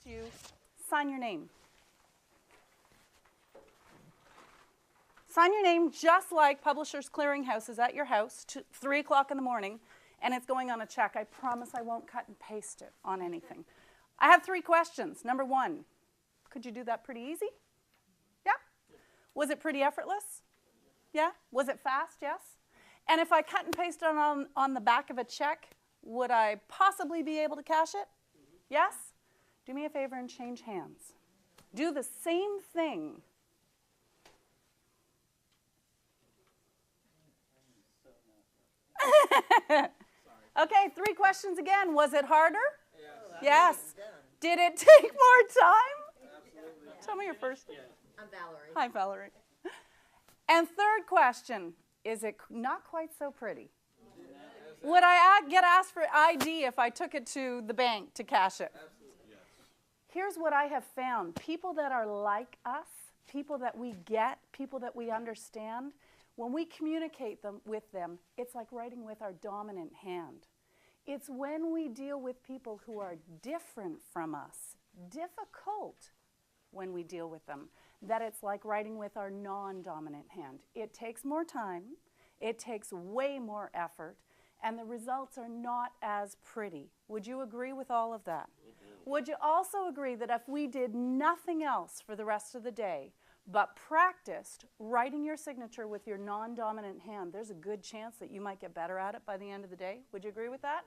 you, sign your name. Sign your name just like Publishers Clearinghouse is at your house, 3 o'clock in the morning, and it's going on a check. I promise I won't cut and paste it on anything. I have 3 questions. Number 1, could you do that pretty easy? Yeah? Was it pretty effortless? Yeah? Was it fast? Yes? And if I cut and paste it on the back of a check, would I possibly be able to cash it? Yes? Do me a favor and change hands. Do the same thing. Okay, 3 questions again. Was it harder? Yes. Did it take more time? Absolutely. Tell me your first. I'm Valerie. Hi, Valerie. And 3rd question, is it not quite so pretty? Would I get asked for ID if I took it to the bank to cash it? Absolutely. Yes. Here's what I have found. People that are like us, people that we get, people that we understand, when we communicate with them, it's like writing with our dominant hand. It's when we deal with people who are different from us, difficult when we deal with them, that it's like writing with our non-dominant hand. It takes more time, it takes way more effort, and the results are not as pretty. Would you agree with all of that? Would you also agree that if we did nothing else for the rest of the day, but practiced writing your signature with your non-dominant hand, there's a good chance that you might get better at it by the end of the day? Would you agree with that?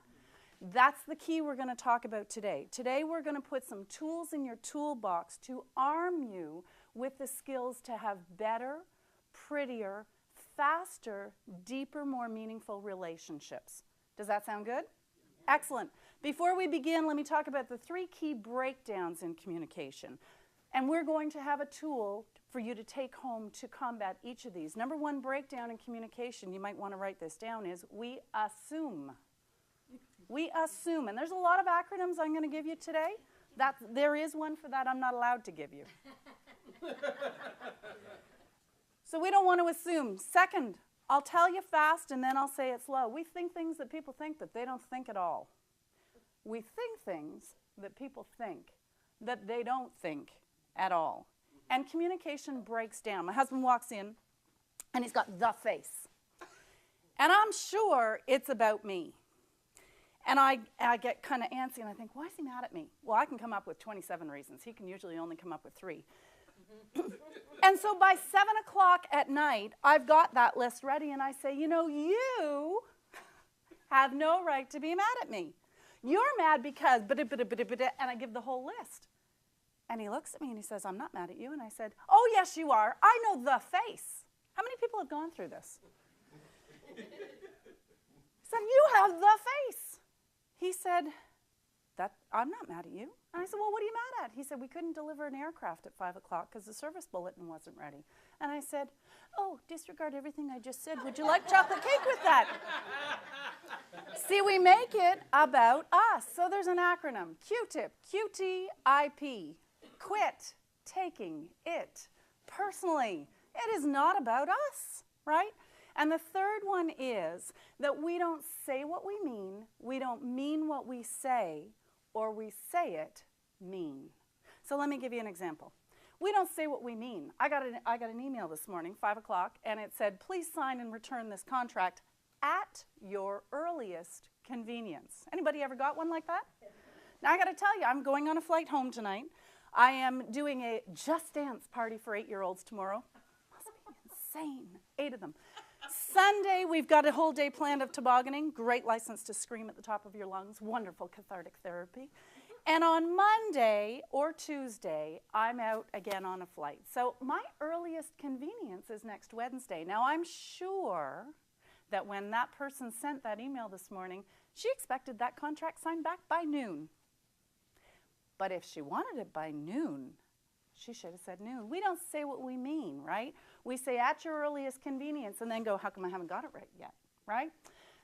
That's the key we're going to talk about today. Today we're going to put some tools in your toolbox to arm you with the skills to have better, prettier, faster, deeper, more meaningful relationships. Does that sound good? Excellent. Before we begin, let me talk about the 3 key breakdowns in communication. And we're going to have a tool for you to take home to combat each of these. Number 1 breakdown in communication, you might want to write this down, is we assume. We assume. And there's a lot of acronyms I'm going to give you today. There is one for that I'm not allowed to give you. So we don't want to assume. Second, I'll tell you fast and then I'll say it slow. We think things that people think that they don't think at all. We think things that people think that they don't think at all. And communication breaks down. My husband walks in and he's got the face. And I'm sure it's about me. And I get kind of antsy and I think, why is he mad at me? Well, I can come up with 27 reasons. He can usually only come up with 3. And so by 7 o'clock at night, I've got that list ready and I say, you know, you have no right to be mad at me. You're mad because, and I give the whole list. And he looks at me and he says, I'm not mad at you. And I said, oh, yes, you are. I know the face. How many people have gone through this? He said, you have the face. He said, I'm not mad at you. And I said, well, what are you mad at? He said, we couldn't deliver an aircraft at 5 o'clock because the service bulletin wasn't ready. And I said, oh, disregard everything I just said. Would you like chocolate cake with that? See, we make it about us. So there's an acronym, Q-tip, QTIP, quit taking it personally. It is not about us, right? And the 3rd one is that we don't say what we don't mean what we say, or we say it mean. So let me give you an example. We don't say what we mean. I got an email this morning, 5 o'clock, and it said, please sign and return this contract at your earliest convenience. Anybody ever got one like that? Now I got to tell you, I'm going on a flight home tonight. I am doing a Just Dance party for 8-year-olds tomorrow. Must be insane, 8 of them. Sunday, we've got a whole day planned of tobogganing. Great license to scream at the top of your lungs. Wonderful cathartic therapy. And on Monday or Tuesday, I'm out again on a flight. So my earliest convenience is next Wednesday. Now, I'm sure that when that person sent that email this morning, she expected that contract signed back by noon. But if she wanted it by noon, she should have said noon. We don't say what we mean, right? We say at your earliest convenience and then go, how come I haven't got it right yet, right?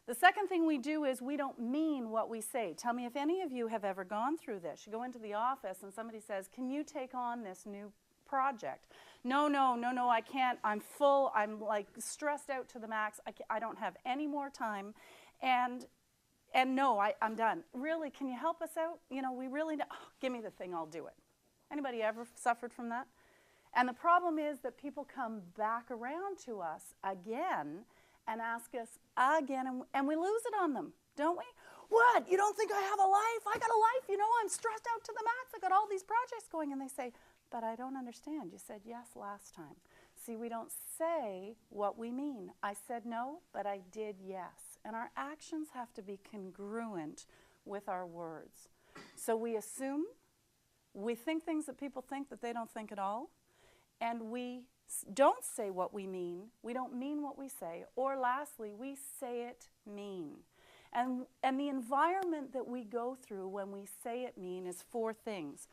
The second thing we do is we don't mean what we say. Tell me if any of you have ever gone through this. You go into the office and somebody says, can you take on this new project? No, I can't. I'm full. I'm like stressed out to the max. I don't have any more time. And And no, I'm done. Really, can you help us out? You know, we really, give me the thing, I'll do it. Anybody ever suffered from that? And the problem is that people come back around to us again and ask us again, and we lose it on them, don't we? What? You don't think I have a life? I got a life, you know, I'm stressed out to the max. I got all these projects going. And they say, but I don't understand. You said yes last time. See, we don't say what we mean. I said no, but I did yes. And our actions have to be congruent with our words. So we assume, we think things that people think that they don't think at all, and we don't say what we mean. We don't mean what we say. Or lastly, we say it mean. And the environment that we go through when we say it mean is 4 things.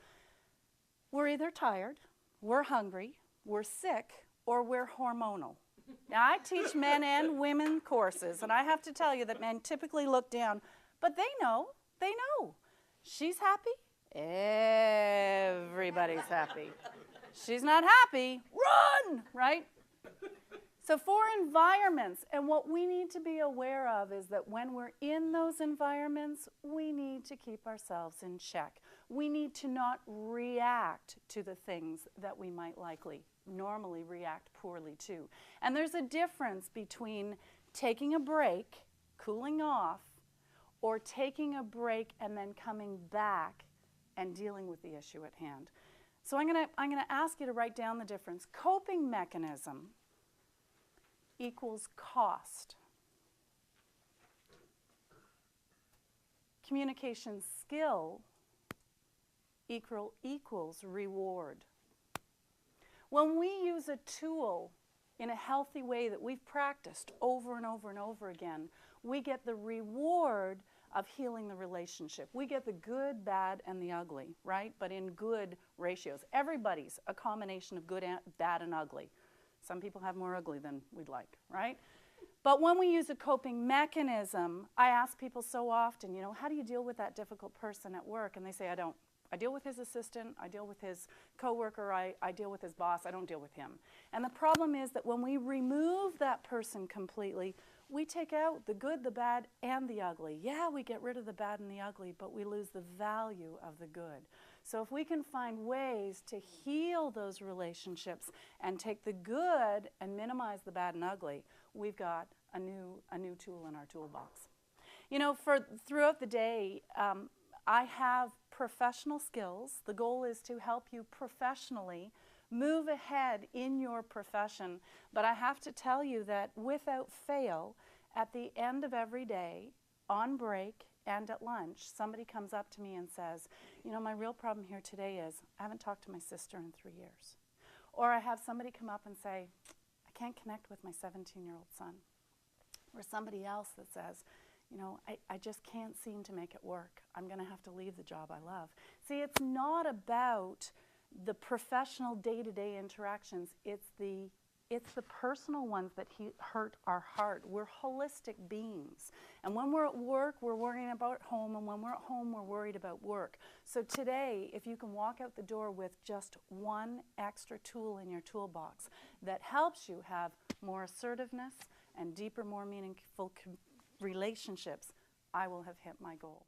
We're either tired, we're hungry, we're sick, or we're hormonal. Now, I teach men and women courses, and I have to tell you that men typically look down, but they know. She's happy, everybody's happy. She's not happy, run, right? So 4 environments, and what we need to be aware of is that when we're in those environments, we need to keep ourselves in check. We need to not react to the things that we might normally react poorly to. And there's a difference between taking a break, cooling off, or taking a break and then coming back and dealing with the issue at hand. So I'm gonna ask you to write down the difference. Coping mechanism equals cost. Communication skill equals reward. When we use a tool in a healthy way that we've practiced over and over and over again, we get the reward of healing the relationship. We get the good, bad, and the ugly, right? But in good ratios. Everybody's a combination of good, bad, and ugly. Some people have more ugly than we'd like, right? But when we use a coping mechanism, I ask people so often, you know, how do you deal with that difficult person at work? And they say, I don't. I deal with his assistant, I deal with his coworker, I deal with his boss, I don't deal with him. And the problem is that when we remove that person completely, we take out the good, the bad, and the ugly. Yeah, we get rid of the bad and the ugly, but we lose the value of the good. So if we can find ways to heal those relationships and take the good and minimize the bad and ugly, we've got a new tool in our toolbox. You know, throughout the day, I have professional skills. The goal is to help you professionally move ahead in your profession. But I have to tell you that without fail, at the end of every day, on break and at lunch, somebody comes up to me and says, you know, my real problem here today is I haven't talked to my sister in 3 years. Or I have somebody come up and say, I can't connect with my 17-year-old son. Or somebody else that says, you know, I just can't seem to make it work. I'm going to have to leave the job I love. See, it's not about the professional day-to-day interactions. It's the personal ones that hurt our heart. We're holistic beings. And when we're at work, we're worrying about home. And when we're at home, we're worried about work. So today, if you can walk out the door with just one extra tool in your toolbox that helps you have more assertiveness and deeper, more meaningful relationships, I will have hit my goal.